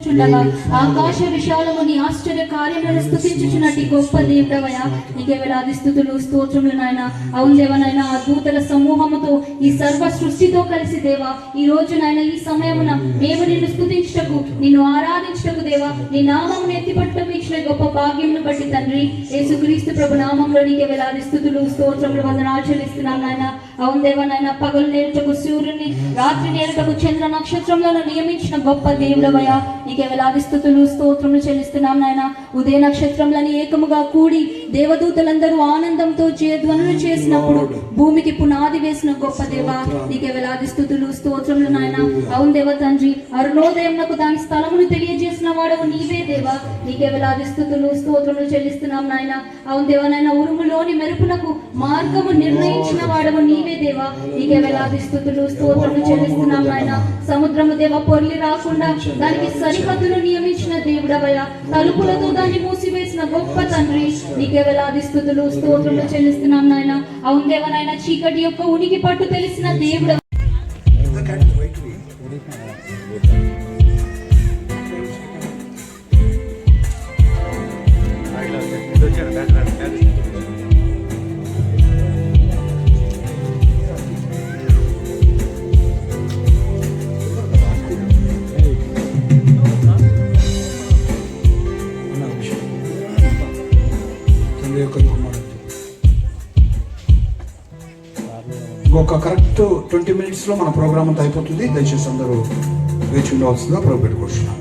స్తుతించుచుండగా ఆకాశ విశాలము నీ ఆశ్చర్య కార్యములను స్తుతించుచున్నట్టి గొప్ప దేవుడవయ్యా, నీకే వేలాది స్తుతులు స్తోత్రములు నాయన. అవును దేవనైనా అద్భుతల సమూహముతో ఈ సర్వ సృష్టితో కలిసి దేవా ఈ రోజు నాయన ఈ సమయమున మేము నిన్ను స్తుతించుటకు నిన్ను ఆరాధించుటకు దేవా నీ నామమును ఎత్తిపట్టడం ఇచ్చిన గొప్ప భాగ్యమును బట్టి తండ్రి యేసుక్రీస్తు ప్రభు నామములో నీకే వేలాది స్తుతులు స్తోత్రములు వందనాలు చెల్లిస్తున్నాం నాయన. అవును దేవనైనా పగలు నేరుటకు సూర్యుని రాత్రి నేరుటకు చంద్ర నక్షత్రములను నియమించిన గొప్ప దేవుడవయ్యా, నీకే వేలాది స్తుతులు స్తోత్రములు చెల్లిస్తున్నాం నాయన. ఉదయ నక్షత్రములని ఏకముగా కూడి దేవదూతలందరూ ఆనందంతో జయధ్వనులు చేసినప్పుడు భూమికి పునాది వేసిన గొప్ప దేవ, నీకే వేలాది స్తుతులు స్తోత్రములు నాయన. అవును దేవ తండ్రి, అరుణోదయంకు దాని స్థలమును తెలియజేసిన వాడవు నీవే దేవా, నీకే వేలాది స్తుతులు స్తోత్రములు చెల్లిస్తున్నాం నాయన. అవును దేవనైనా ఉరుములోని మెరుపునకు మార్గము నిర్ణయించిన వాడవు నీవే దేవా, నీకే వేలాది స్తుతులు స్తోత్రములు చెల్లిస్తున్నాం నాయన. సముద్రము దేవ పొర్లి రాకుండా దానికి సరిహద్దులు నియమించిన దేవుడవయ్యా, తలుపులతో దాన్ని మూసివేసిన గొప్ప తండ్రి, నీకే వేలాది స్తుతులు స్తోత్రములు చెల్లిస్తున్నాం నాయన. అవును దేవనైనా చీకటి యొక్క ఉనికి పట్టు తెలిసిన దేవుడు ఇంకొక కరెక్ట్ 20 minutes మన ప్రోగ్రామ్ అంతా అయిపోతుంది. దయచేసి అందరూ వేచి ఉండవలసిందిగా ప్రభు పెట్టుకుంటున్నాం.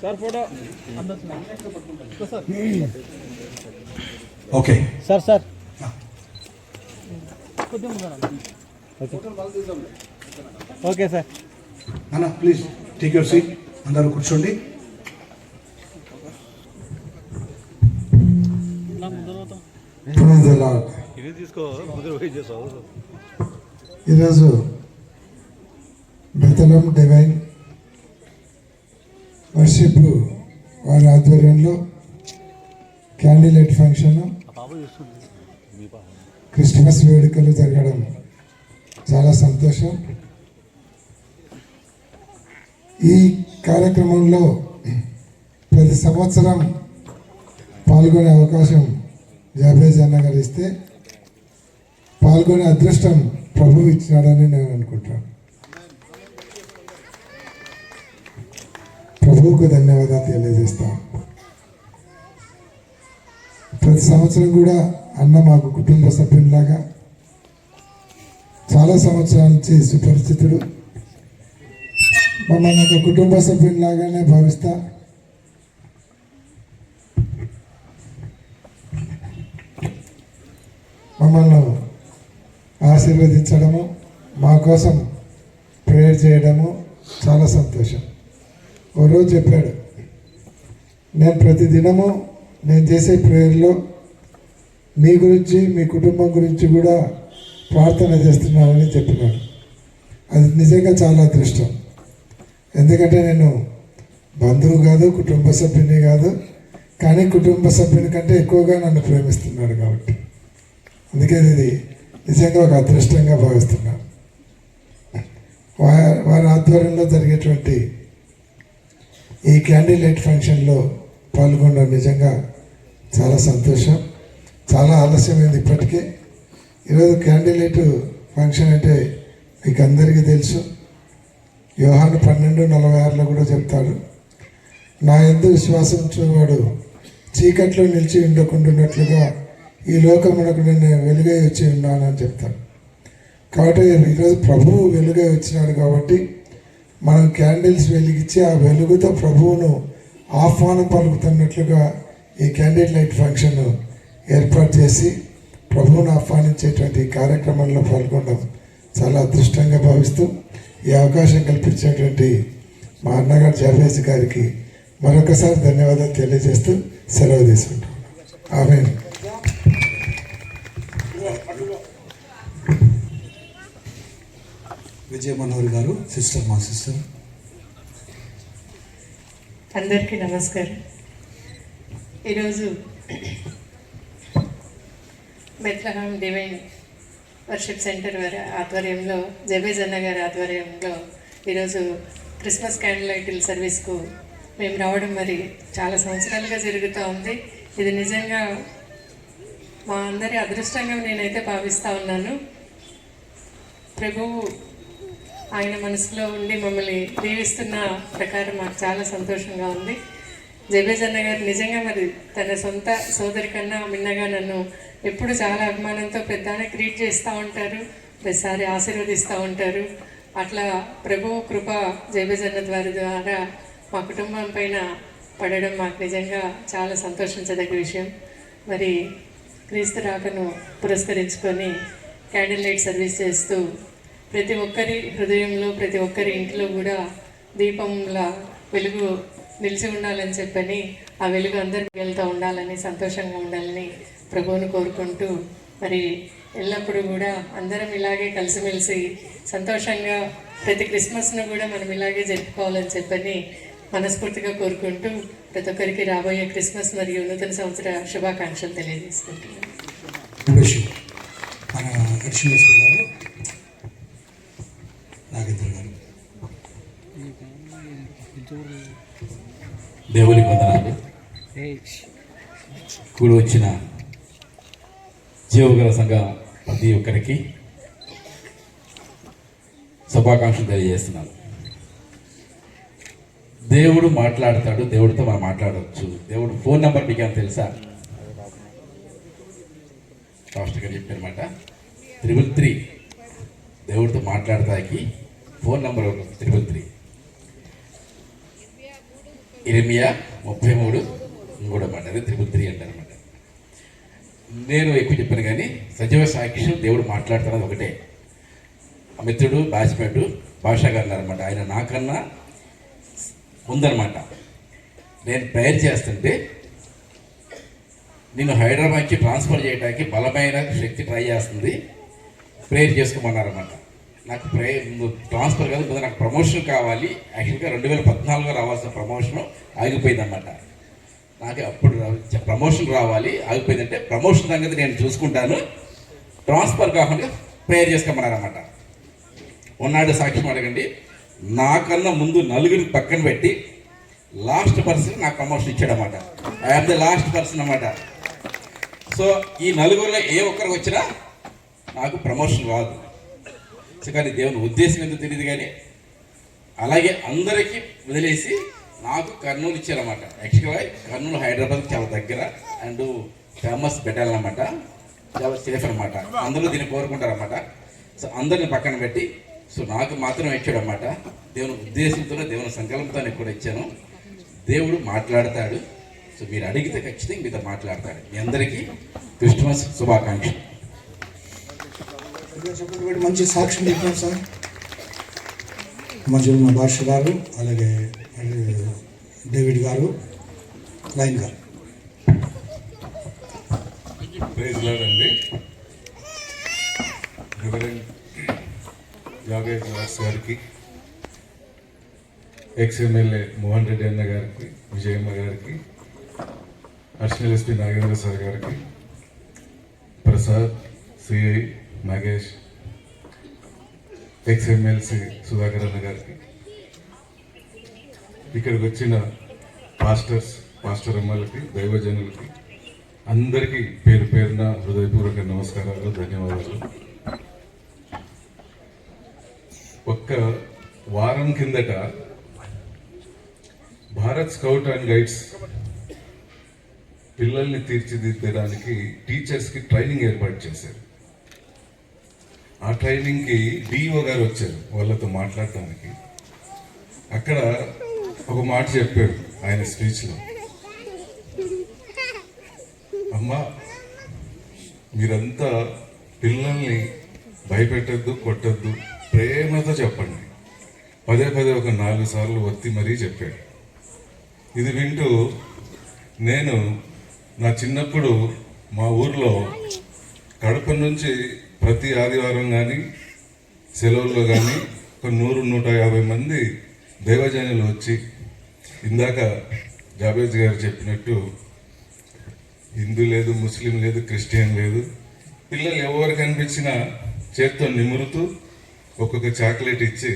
Sir photo okay sir sir okay sir అన్న ప్లీజ్ టేక్ యువర్ సీట్. అందరూ కూర్చోండి. ఈరోజు బెతలం డివైన్ వర్షిప్ వారి ఆధ్వర్యంలో క్యాండిల్ లైట్ ఫంక్షన్, క్రిస్మస్ వేడుకలు జరగడం చాలా సంతోషం. ఈ కార్యక్రమంలో ప్రతి సంవత్సరం పాల్గొనే అవకాశం జాబేజ్ అన్న గారు ఇస్తే పాల్గొనే అదృష్టం ప్రభువు ఇచ్చినాడని నేను అనుకుంటాను. ప్రభువుకు ధన్యవాదాలు తెలియజేస్తాం. ప్రతి సంవత్సరం కూడా అన్న మాకు కుటుంబ సభ్యునిలాగా చాలా సంవత్సరాల నుంచి సుపరిచితుడు. మమ్మల్ని ఒక కుటుంబ సభ్యునిలాగానే భావిస్తా మమ్మల్ని ఆశీర్వదించడము, మా కోసం ప్రేయర్ చేయడము చాలా సంతోషం. ఓ రోజు చెప్పాడు, నేను ప్రతిదినము నేను చేసే ప్రేయర్లో మీ గురించి మీ కుటుంబం గురించి కూడా ప్రార్థన చేస్తున్నానని చెప్పినాడు. అది నిజంగా చాలా అదృష్టం. ఎందుకంటే నేను బంధువు కాదు, కుటుంబ సభ్యుని కాదు, కానీ కుటుంబ సభ్యుని కంటే ఎక్కువగా నన్ను ప్రేమిస్తున్నాడు కాబట్టి అందుకే ఇది నిజంగా ఒక అదృష్టంగా భావిస్తున్నాను. వారి ఆధ్వర్యంలో జరిగేటువంటి ఈ క్యాండిల్ లైట్ ఫంక్షన్లో పాల్గొనడం నిజంగా చాలా సంతోషం. చాలా ఆలస్యమైంది ఇప్పటికే. ఈరోజు క్యాండిల్ లైట్ ఫంక్షన్ అంటే మీకు అందరికీ తెలుసు. యోహాను 12:46 కూడా చెప్తాడు, నా యందు విశ్వాసం ఉంచేవాడు చీకట్లో నిలిచి ఉండకుండాన్నట్లుగా ఈ లోకమునకు నేను వెలుగై వచ్చి ఉన్నానని చెప్తాడు. కాబట్టి ఈరోజు ప్రభువు వెలుగై వచ్చినాడు కాబట్టి మనం క్యాండిల్స్ వెలిగించి ఆ వెలుగుతో ప్రభువును ఆహ్వానం పలుకుతున్నట్లుగా ఈ క్యాండిల్ లైట్ ఫంక్షన్ ఏర్పాటు చేసి ప్రభువును ఆహ్వానించేటువంటి కార్యక్రమంలో పాల్గొనడం చాలా అదృష్టంగా భావిస్తూ ఈ అవకాశం కల్పించేటువంటి మా అన్నగారు జాబేజ్ గారికి మరొకసారి ధన్యవాదాలు తెలియజేస్తూ సెలవు తీసుకుంటాం. ఆమేన్. విజయ మనోహర్ గారు, సిస్టర్, మా సిస్టర్. అందరికీ నమస్కారం. ఈరోజు బెత్లెహేమ్ డివైన్ వర్షిప్ సెంటర్ వారి ఆధ్వర్యంలో, జబేజ్ అన్న గారి ఆధ్వర్యంలో ఈరోజు క్రిస్మస్ క్యాండిల్ లైటిల్ సర్వీస్కు మేము రావడం మరి చాలా సంవత్సరాలుగా జరుగుతూ ఉంది. ఇది నిజంగా మా అందరి అదృష్టంగా నేనైతే భావిస్తూ ఉన్నాను. ప్రభువు ఆయన మనసులో ఉండి మమ్మల్ని దీవిస్తున్న ప్రకారం మాకు చాలా సంతోషంగా ఉంది. జబేజ్ అన్న గారు నిజంగా మరి తన సొంత సోదరి కన్నా మిన్నగా నన్ను ఎప్పుడు చాలా అభిమానంతో పెద్దనే క్రియేట్ చేస్తూ ఉంటారు, ప్రతిసారి ఆశీర్వదిస్తూ ఉంటారు. అట్లా ప్రభు కృప జబేజ్ అన్న ద్వారా మా కుటుంబం పైన పడడం మాకు నిజంగా చాలా సంతోషించదగ్గ విషయం. మరి క్రీస్తు రాకను పురస్కరించుకొని క్యాండిల్ లైట్ సర్వీస్ చేస్తూ ప్రతి ఒక్కరి హృదయంలో, ప్రతి ఒక్కరి ఇంట్లో కూడా దీపంలా వెలుగు నిలిచి ఉండాలని చెప్పని, ఆ వెలుగు అందరికి వెళ్తూ ఉండాలని, సంతోషంగా ఉండాలని ప్రభువుని కోరుకుంటూ, మరి ఎల్లప్పుడూ కూడా అందరం ఇలాగే కలిసిమెలిసి సంతోషంగా ప్రతి క్రిస్మస్ను కూడా మనం ఇలాగే జరుపుకోవాలని చెప్పని మనస్ఫూర్తిగా కోరుకుంటూ ప్రతి ఒక్కరికి రాబోయే క్రిస్మస్ మరియు నూతన సంవత్సర శుభాకాంక్షలు తెలియజేసుకుంటున్నాను. మన అడిషనల్ గారు, నాగేంద్ర గారు. దేవునికి వందనాలు. కూడి వచ్చిన జీవగల సంఘ ప్రతి ఒక్కరికి శుభాకాంక్షలు తెలియజేస్తున్నాను. దేవుడు మాట్లాడతాడు, దేవుడితో మనం మాట్లాడవచ్చు. దేవుడు ఫోన్ నెంబర్ మీకు ఏమైనా తెలుసా? ఫాస్ట్గా చెప్పారన్నమాట. 333 దేవుడితో మాట్లాడతానికి ఫోన్ నెంబర్ 333. ఇర్మియా 33 ఇంకోటి అన్నమాట, అదే 333 అంటారన్నమాట. నేను ఎక్కువ చెప్పాను కానీ సజీవ సాక్ష్యం దేవుడు మాట్లాడుతున్నది ఒకటే. ఆ మిత్రుడు బాసిపేటు భాషా గారు అన్నారన్నమాట. ఆయన నాకన్నా ఉందన్నమాట. నేను ప్రేయర్ చేస్తుంటే నేను హైదరాబాద్కి ట్రాన్స్ఫర్ చేయడానికి బలమైన శక్తి ట్రై చేస్తుంది, ప్రేయర్ చేసుకోమన్నారన్నమాట. నాకు ట్రాన్స్ఫర్ కాదు, నాకు ప్రమోషన్ కావాలి. యాక్చువల్గా 2014లో రావాల్సిన ప్రమోషన్ ఆగిపోయిందన్నమాట. నాకు అప్పుడు ప్రమోషన్ రావాలి, ఆగిపోయిందంటే ప్రమోషన్ సంగతి నేను చూసుకుంటాను, ట్రాన్స్ఫర్ కాకుండా ప్రేయర్ చేసుకోమన్నారన్నమాట. ఉన్నాడు సాక్ష్యం అడగండి. నాకన్నా ముందు నలుగురిని పక్కన పెట్టి లాస్ట్ పర్సన్ నాకు ప్రమోషన్ ఇచ్చాడన్నమాట. ఐఎమ్ ద లాస్ట్ పర్సన్ అన్నమాట. సో ఈ నలుగురిలో ఏ ఒక్కరికి వచ్చినా నాకు ప్రమోషన్ రాదు. సో కానీ దేవుని ఉద్దేశం ఎందుకు తెలియదు కానీ అలాగే అందరికీ వదిలేసి నాకు కర్నూలు ఇచ్చారన్నమాట. యాక్చువల్గా కర్నూలు హైదరాబాద్ చాలా దగ్గర అండ్ ఫేమస్ పెట్టాలన్నమాట, చాలా సేఫ్ అనమాట. అందరూ దీన్ని కోరుకుంటారన్నమాట. సో అందరిని పక్కన పెట్టి సో నాకు మాత్రం ఇచ్చాడన్నమాట. దేవుని ఉద్దేశంతోనే, దేవుని సంకల్పంతో కూడా ఇచ్చాను. దేవుడు మాట్లాడతాడు. సో మీరు అడిగితే ఖచ్చితంగా మీతో మాట్లాడతాడు. మీ అందరికీ క్రిస్మస్ శుభాకాంక్షలు. మంచి సాక్ష్యం చెప్పాను సార్. మధ్యలో మా భాష గారు, అలాగే డేవిడ్ గారు, లైన్ గారు. ప్రైజ్ లార్డ్ అండి. రెవరెండ్ యాగేష్ దాస్ గారికి, ఎక్స్ఎమ్మెల్యే మోహన్ రెడ్డి అన్న గారికి, విజయమ్మ గారికి, అడిషనల్ ఎస్పీ నాగేంద్ర సార్ గారికి, ప్రసాద్, సిఐ నాగేష్, ఎక్స్ఎమ్మెల్సీ సుధాకర్ అన్న గారికి, ఇక్కడికి వచ్చిన పాస్టర్స్, పాస్టర్ అమ్మలకి, దైవజనులకి అందరికీ పేరు పేరున హృదయపూర్వక నమస్కారాలు, ధన్యవాదాలు. ఒక్క వారం కిందట భారత్ స్కౌట్ అండ్ గైడ్స్ పిల్లల్ని తీర్చిదిద్దడానికి టీచర్స్కి ట్రైనింగ్ ఏర్పాటు చేశారు. ఆ ట్రైనింగ్కి డిఓ గారు వచ్చారు వాళ్ళతో మాట్లాడటానికి. అక్కడ ఒక మాట చెప్పాడు ఆయన స్పీచ్లో, అమ్మా మీరంతా పిల్లల్ని భయపెట్టద్దు, కొట్టద్దు, ప్రేమతో చెప్పండి. పదే పదే ఒక 4 సార్లు ఒత్తి మరీ చెప్పాడు. ఇది వింటూ నేను నా చిన్నప్పుడు మా ఊర్లో కడప నుంచి ప్రతి ఆదివారం కానీ సెలవుల్లో కానీ ఒక 100-150 మంది దైవజనులు వచ్చి, ఇందాక జాబేజ్ గారు చెప్పినట్టు హిందూ లేదు, ముస్లిం లేదు, క్రిస్టియన్ లేదు, పిల్లలు ఎవరు కనిపించినా చేత్తో నిమురుతూ ఒక్కొక్క చాక్లెట్ ఇచ్చి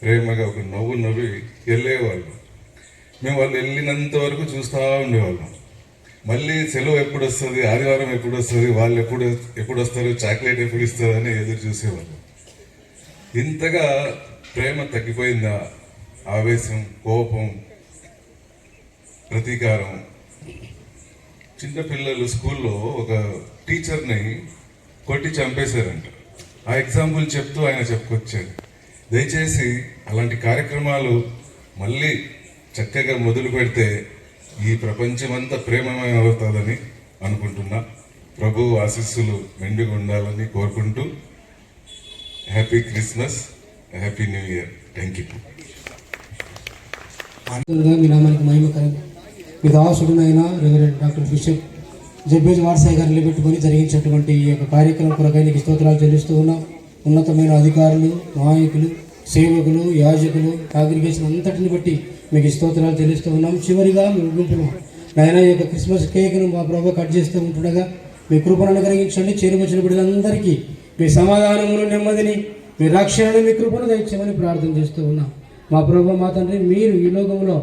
ప్రేమగా ఒక నవ్వు నవ్వి వెళ్ళేవాళ్ళు. మేము వాళ్ళు వెళ్ళినంత వరకు చూస్తూ ఉండేవాళ్ళం. మళ్ళీ సెలవు ఎప్పుడు వస్తుంది, ఆదివారం ఎప్పుడు వస్తుంది, వాళ్ళు ఎప్పుడు వస్తారు, చాక్లెట్ ఎప్పుడు ఇస్తారు అని ఎదురు చూసేవాళ్ళం. ఇంతగా ప్రేమ తగ్గిపోయిందా? ఆవేశం, కోపం, ప్రతీకారం. చిన్నపిల్లలు స్కూల్లో ఒక టీచర్ని కొట్టి చంపేశారంట. ఆ ఎగ్జాంపుల్ చెప్తూ ఆయన చెప్పుకొచ్చాడు. దయచేసి అలాంటి కార్యక్రమాలు మళ్ళీ చక్కగా మొదలు పెడితే ఈ ప్రపంచమంతా ప్రేమమయం అవుతుందని అనుకుంటున్నా. ప్రభు ఆశీస్సులు మెండుగా ఉండాలని కోరుకుంటూ happy Christmas, happy new year. Thank you. మీ నామానికి మహిమకరం. మీ దాసుడునైన reverend doctor bishop Jabez Varasai గారు నిలబెట్టుకొని జరిగించినటువంటి ఈ యొక్క కార్యక్రమం కొరకై నీకు స్తోత్రాలు చెల్లిస్తూ ఉన్నాం. ఉన్నతమైన అధికారులు, నాయకులు, సేవకులు, యాజకులు, కాంగ్రిగేషన్ అంతటిని బట్టి మీకు స్తోత్రాలు చెల్లిస్తూ ఉన్నాం. చివరిగా మీ ముగింపును నాయన ఈ యొక్క క్రిస్మస్ కేక్ను మా ప్రభు కట్ చేస్తూ ఉంటుండగా మీ కృపను అనుగ్రహించండి. చేరువచ్చిన బిడ్డలందరికీ మీ సమాధానమును, నెమ్మదిని, మీ రక్షణను, మీ కృపను దయచేయమని ప్రార్థన చేస్తూ ఉన్నాం. మా ప్రభు, మా తండ్రి, మీరు ఈ లోకంలో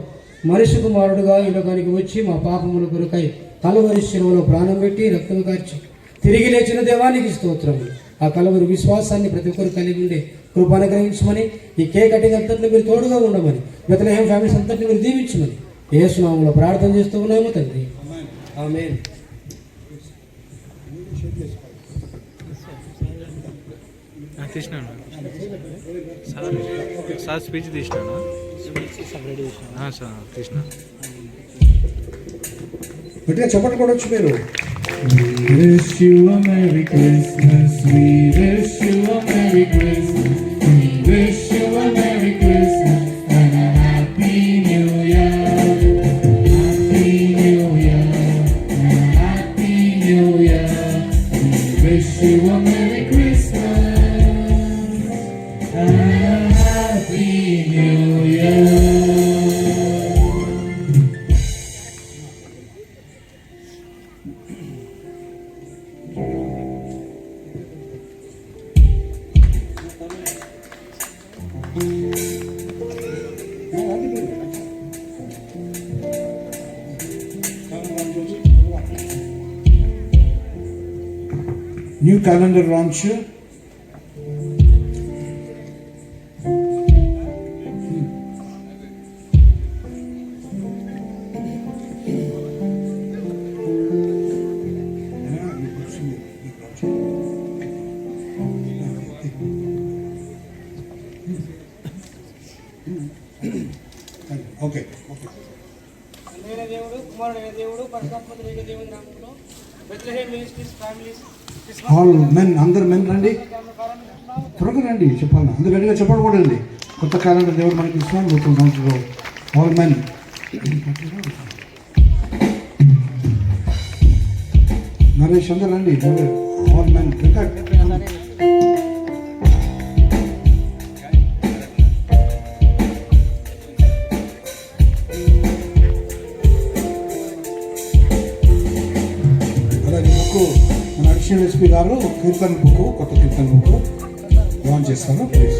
మనిషి కుమారుడుగా ఈ లోకానికి వచ్చి మా పాపముల కొరకై కలువరి శిలువలో ప్రాణం పెట్టి రక్తం కార్చి తిరిగి లేచిన దేవానికి స్తోత్రము. ఆ కలువరి విశ్వాసాన్ని ప్రతి ఒక్కరు కలిగి ఉండే కృప అనుగ్రహించమని, ఈ కేక్ కటింగ్ అంతటిని మీరు తోడుగా ఉండమని, బెత్లెహేం ఫ్యామిలీస్ అంతటిని మీరు దీవించమని యేసు నామములో ప్రార్థన చేస్తూ ఉన్నాము తండ్రి. ఆమేన్. తీసినాను సార్ స్పీచ్ తీసినాను సార్ తీసిన గట్టిగా చెప్పండి కూడా వచ్చు మీరు. Wish you a Merry Christmas, we wish you a Merry Christmas, we wish you a Merry Christmas and a Happy New Year, Happy New Year, and a Happy New Year, we wish you a Merry Christmas and a Happy New Year. New calendar launch. Okay దేవుడు, కుమారుడైన దేవుడు, పరిశుద్ధాత్మ దేవుని నామములో Bethlehem ministries families all men, అందరు men రండి, త్వరగా రండి. చెప్పాలి అందరు గట్టిగా చెప్పకూడదండి. కొత్త క్యాలెండర్ దేవుడు మనకి ఇస్తున్నాం. నూతన సంవత్సరంలో ఆల్ మెన్, నరేష్ అందరు రండి. ఆల్ మెన్ మన అడిషనల్ ఎస్పీ గారు కీర్తన బుక్, కొత్త కీర్తన బుక్ లాంచ్ చేస్తారు. ప్లీజ్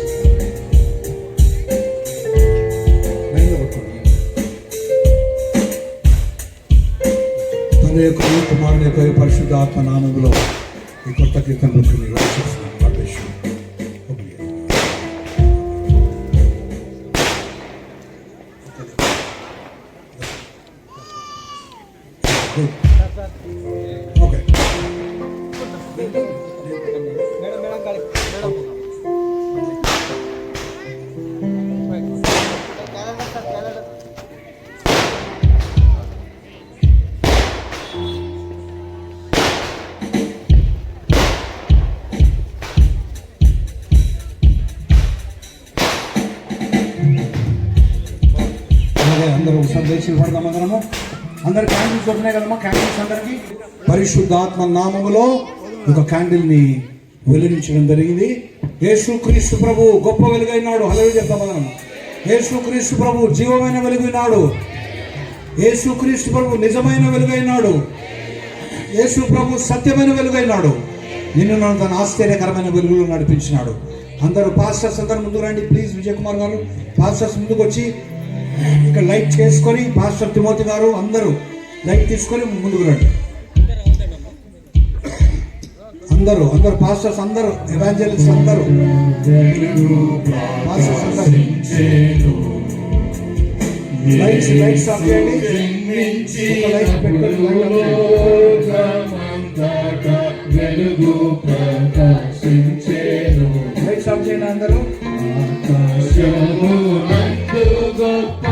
తండ్రి యొక్క కుమారుని యొక్క పరిశుద్ధ ఆత్మ నామములో ఈ కొత్త కీర్తన బుక్ లాంచ్ చేస్తున్నాం. ఓకే అందరూ ఒకసారి దేశం పడదాం. అందరము అందరు క్యాండిల్స్ దొరికినాయి కదమ్మా. క్యాండిల్స్ అందరికీ పరిశుద్ధాత్మ నామములో ఒక క్యాండిల్ని వెలిగించడం జరిగింది. యేసుక్రీస్తు ప్రభు గొప్ప వెలుగైనాడు. హల్లెలూయా చెప్తాం మనం. యేసుక్రీస్తు ప్రభు జీవమైన వెలుగైనాడు. యేసుక్రీస్తు ప్రభు నిజమైన వెలుగైనాడు. యేసు ప్రభు సత్యమైన వెలుగైనాడు. నిన్ను నన్ను తన ఆశ్చర్యకరమైన వెలుగులో నడిపించినాడు. అందరూ పాస్టర్స్ అందరూ ముందుకు రండి ప్లీజ్. విజయ్ కుమార్ గారు పాస్టర్స్ ముందుకు వచ్చి ఇక్కడ లైట్ చేసుకొని, పాస్టర్ తిమోతి గారు అందరూ లైట్ తీసుకొని ముందుకు రండి. అందరూ పాస్టర్స్ అందరూ, ఎవాంజలిస్ట్ అందరూ, పాస్టర్స్ అందరూ లైట్స్ ఆఫ్ చేయండి. లైట్స్ పెట్టుకొని వెలుగు ప్రకాశించేను. లైట్స్ ఆఫ్ చేయండి అందరూ. ఆకాశమునందు గొప్ప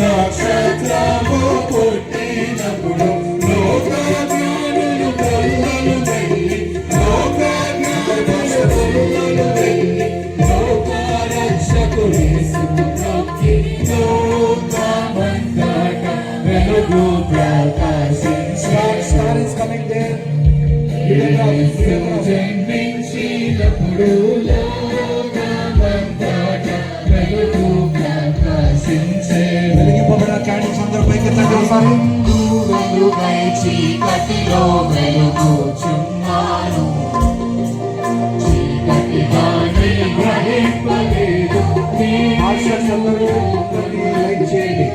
నక్షత్రము పుట్టినప్పుడు లోకజ్ఞానులు కొల్లలు వెళ్ళి లోకరక్షకుడు యేసును నొక్కి లోకమంతట వెలుగు Star is coming there. జన్మించినప్పుడు లోకమంతట వెలుగు ప్రకాశించేను. వెలిగింపబడిన క్యాండిల్స్ అందరూ పైకెత్తండి ఒకసారి. వెలుగై చీకటిలో వెలుగుచున్నాను. చీకటిగానే గ్రహింపలేదు. పాస్టర్స్ అందరూ లైట్ చేయండి.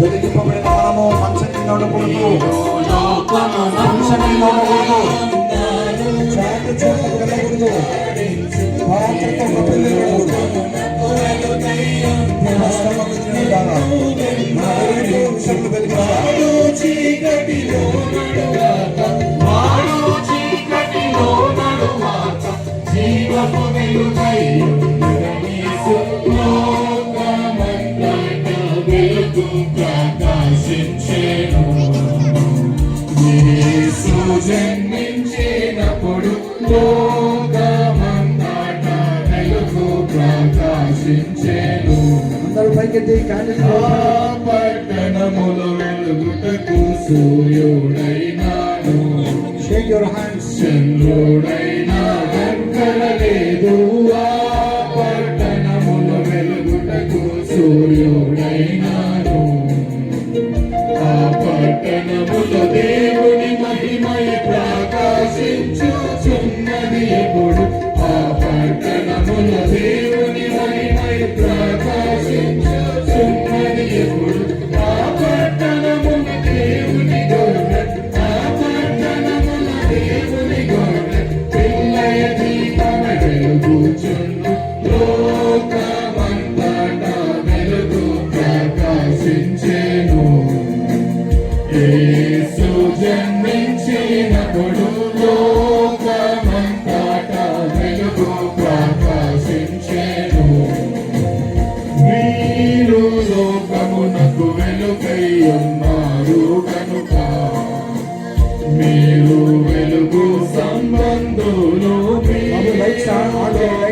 వెలిగింపబడిన మనము మంచం కింద ఉండకూడదు. మంచం కింద ఉండకూడదు. చాటుకు వెళ్ళకూడదు. పాత్రతో కప్పులు వెళ్ళకూడదు. చీకటిలో నడువాక జీవపు వెలుగై యేసు లోకమంతట వెలుగు ప్రకాశించెను. యేసు జన్మించినప్పుడు లోకమంతట వెలుగు ప్రకాశించెను. అందరూ పైకెత్తి క్యాండిల్స్ పట్టణములు వెలుగుటకు సూర్యుడైనాను. Shake your hands. చంద్రుడైనా వెంకరలేదు. ఆ పట్టణములు వెలుగుటకు సూర్యుడైనాను. ఆ పట్టణములో దేవుని మహిమై ప్రకాశించుచున్నది ఎప్పుడు. ఆ పట్టణములో దేవుని మహిమై ప్రకాశించుచున్నది ఎప్పుడు. ఆ పట్టణమున దేవుని గొర్రె, ఆ పట్టణమున దేవుని గొర్రె పిల్లయ దీపమ వెలుగుచుండు. లోకమంతట వెలుగు ప్రకాశించెను. యేసు జన్మించినప్పుడు లోకమంతట వెలుగు ప్రకాశించెను. మీరు లోకమునకు వెలుగై ఉన్నారు కనుక మీరు వెలుగు సంబంధులు. లైట్స్ ఆన్ చేయండి.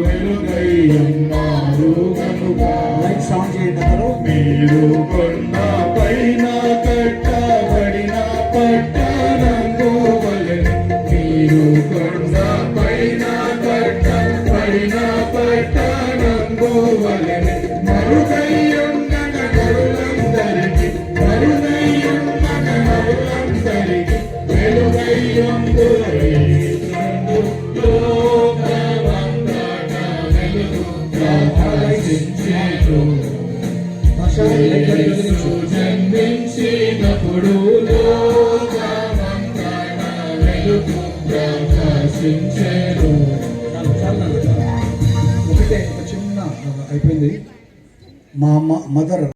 వెలుగై ఉన్నారు కనుక లైట్స్ ఆన్ చేయండి అందరూ. మీరు కొండ పైన కట్టబడిన పట్టణంలో వలెను. మీరు కొండ పైన కట్టబడిన పట్టణంలో వలెను. మరుగైయున్నగ నరులందరికీ వెలుగైయుందురు. లోకమంతట వెలుగు ప్రకాశించెను. యేసు జన్మించినప్పుడు లోకమంతట వెలుగు ప్రకాశించెను. ఒకటే ఒక చిన్న అయిపోయింది. మా మదర్